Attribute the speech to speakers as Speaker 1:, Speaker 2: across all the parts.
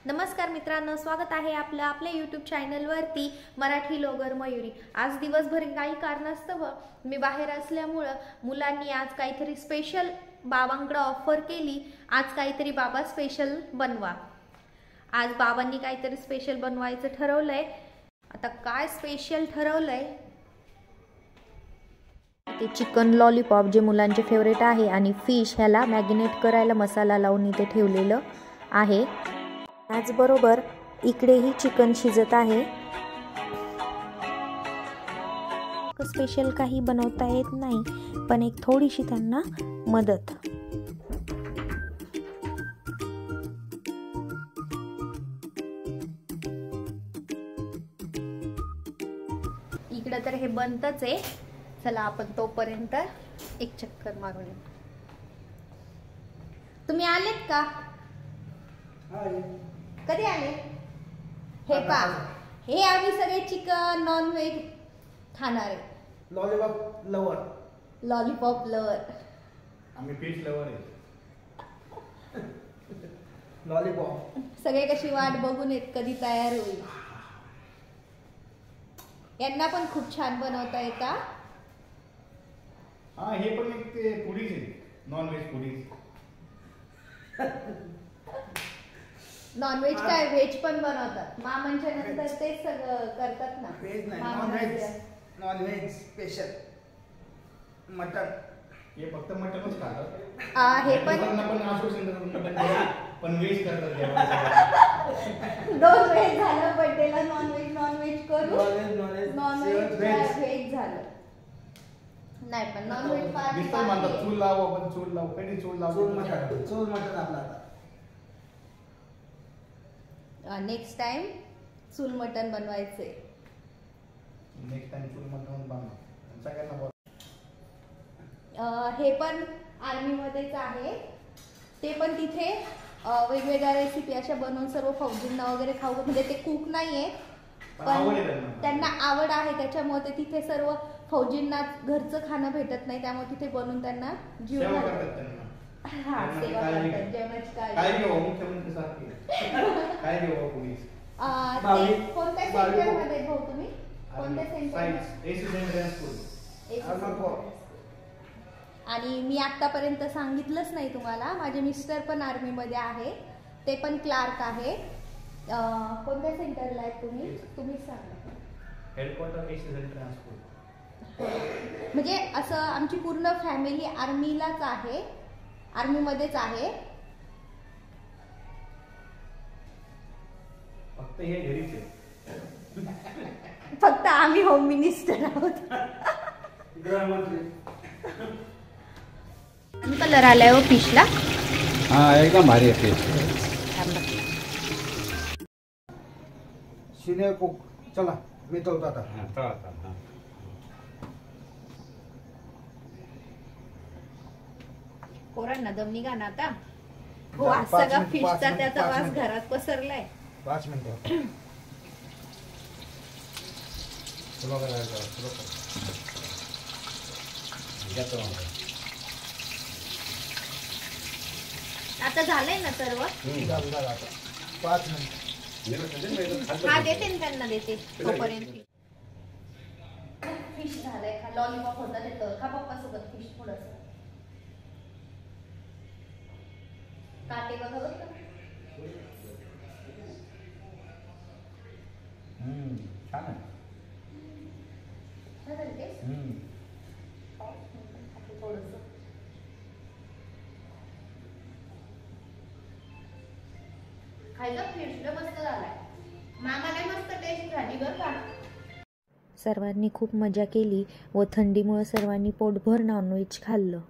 Speaker 1: नमस्कार मित्रांनो, स्वागत आहे आपल्या YouTube चॅनलवरती मराठी ब्लॉगर मयुरी। आज दिवसभर काही कारणास्तव मी बाहेर असल्यामुळे मुलांनी आज काहीतरी स्पेशल बाबांकडे ऑफर केली। आज काहीतरी बाबा स्पेशल बनवा। आज बाबांनी काहीतरी स्पेशल बनवायचं ठरवलंय। आता काय स्पेशल ठरवलंय ते चिकन लॉलीपॉप जे मुलांचे फेवरेट आहे आणि फिश ह्याला मॅरिनेट करायला मसाला लावून इथे ठेवलेलं आहे। त्याचबरोबर इकडेही चिकन शिजत आहे। स्पेशल काही बनवता येत नाही, पण एक थोडीशी त्यांना मदत। इकडे तर हे बनतच आहे। चला आपण तोपर्यंत एक चक्कर मारून येऊ। तुम्ही आलेत का? कधी आले? हे पा, हे आम्ही सगळे चिकन नॉन व्हेज खाणारे।
Speaker 2: Lollipop lover,
Speaker 1: lollipop lover.
Speaker 3: आम्ही फिश लवर आहे।
Speaker 2: लॉलीपॉप
Speaker 1: सगळे कशी वाट बघून येत कधी तयार होईल। यांना पण खूप छान बनवता येता।
Speaker 3: हा, हे पण एक ते पुडीच आहे, नॉन व्हेज पुडीच।
Speaker 1: नॉन व्हेज काय व्हेज पण बनवतात। मामांच्या नंतर ते सगळं करतात ना।
Speaker 2: व्हेज नाही, non veg. Non veg special mutton.
Speaker 3: हे फक्त मटनच खातात।
Speaker 1: हे पण
Speaker 3: आश्वासन मटन पण व्हेज करतात जेवण।
Speaker 1: दोन व्हेज झालं, बर्थडेला नॉन व्हेज करू। नॉन व्हेज झालं नाही, पण नॉन व्हेज पार्टी
Speaker 3: म्हणतात चूल लाव, आपण चूल लाव, कधी चूल लाव,
Speaker 2: चूल मटन आपला आता।
Speaker 1: नेक्स्ट टाइम चूल मटन बनवायचे।
Speaker 3: नेक्स्ट टाइम चूल मटन बनवा सगळ्यांना बोल।
Speaker 1: हे पण आर्मी मध्येच आहे। ते पण तिथे वेगवेगळ्या रेसिपी अशा बनवून सर्व फौजींना वगैरे खाऊ, म्हणजे ते कुक नाहीये पण त्यांना आवड आहे, त्याच्यामुळे ते तिथे सर्व फौजींना घरचं खाणं भेटत नाही, त्यामुळे तिथे बनवून त्यांना जीव घालतात। हा, सेवा करतात, जेवणाची काळजी।
Speaker 3: मुख्यमंत्री सारखी काय घेऊ पोलीस।
Speaker 1: कोणत्या सेंटर मध्ये भाऊ तुम्ही? कोणत्या सेंटर? आणि मी आतापर्यंत सांगितलंच नाही तुम्हाला, माझे मिस्टर पण आर्मी मध्ये आहे, ते पण क्लार्क आहे। कोणत्या सेंटरला आहे तुम्ही? तुम्हीच सांगा।
Speaker 3: Headquarter AC transport.
Speaker 1: म्हणजे असं आमची पूर्ण फॅमिली आर्मीलाच आहे, आर्मी मध्येच आहे।
Speaker 3: फक्त हे घरीच आहे।
Speaker 1: फक्त आम्ही होम मिनिस्टर आहोत। कलर आलाय हो फिशला।
Speaker 3: हा, एकदम भारी आहे फिश।
Speaker 2: सिनियर कुक, चला मी तो आता।
Speaker 1: पोरांना दम निघा ना आता। वास सगळा फिशचा, त्याचा वास घरात पसरलाय।
Speaker 2: 5 मिनिटं। आता झालंय ना सर्व? 5 मिनिटं।
Speaker 1: हा, देते ना त्यांना, देते तोपर्यंत। फिश झालंय, लॉलीपॉप होता ते खा पप्पा सोबत। फिश थोडस काटे बघा बरं का।
Speaker 3: छान आहे।
Speaker 1: छान आहे टेस्ट। थोडस खायला फिशला मस्त झालाय। मामाला मस्त टेस्ट झाली बरं का। सर्वांनी खूप मजा केली व थंडीमुळे सर्वांनी पोटभर नॉनव्हेज खाल्लं।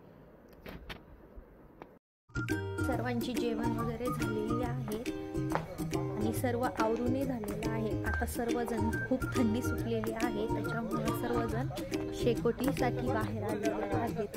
Speaker 1: सर्वांची जेवण वगैरे झालेली आहे आणि सर्व आवरूनही झालेलं आहे। आता सर्वजण, खूप थंडी सुटलेली आहे, त्याच्यामुळे सर्वजण शेकोटीसाठी बाहेर आलेले आहेत।